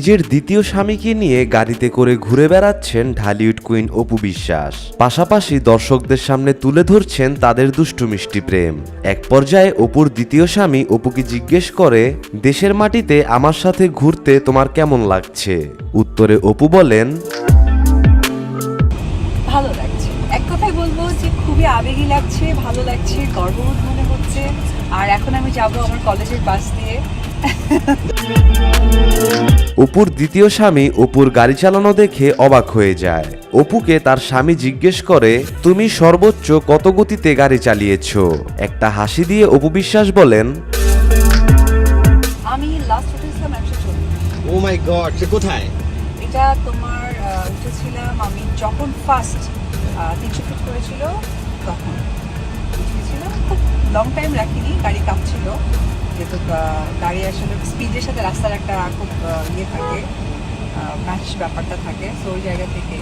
নিজের দ্বিতীয় স্বামীকে নিয়ে গাড়িতে করে ঘুরে বেড়াচ্ছেন ঢালিউড কুইন অপু বিশ্বাস। পাশাপাশি দর্শকদের সামনে তুলে ধরছেন তাদের দুষ্টু মিষ্টি প্রেম। এক পর্যায়ে অপুর দ্বিতীয় স্বামী অপুকে জিজ্ঞেস করে, দেশের মাটিতে আমার সাথে ঘুরতে তোমার কেমন লাগছে? উত্তরে অপু বলেন, ভালো লাগছে। এক কথায় বলবো যে খুবই আবেগী লাগছে, ভালো লাগছে, গর্ববোধ মনে হচ্ছে। আর এখন আমি যাব আমার কলেজের বাস দিয়ে। অপুর দ্বিতীয় স্বামী অপুর গাড়ি চালানো দেখে অবাক হয়ে যায়। অপুকে তার স্বামী জিজ্ঞেস করে, তুমি সর্বোচ্চ কত গতিতে গাড়ি চালিয়েছো? একটা হাসি দিয়ে অপু বিশ্বাস বলেন, আমি লাস্ট উঠেছিলাম 140। ও মাই গড, সে কোথায়? এটা তোমার উঠেছিলাম আমি যখন ফার্স্ট 300 ফিট করেছিল তখন উঠেছিলাম। খুব লং টাইম রাখিনি, গাড়ি কাঁপছিল যেহেতু গাড়ি আসলে স্পিডের সাথে রাস্তার একটা খুব ইয়ে থাকে, ম্যাচ ব্যাপারটা থাকে। সো ওই জায়গা থেকে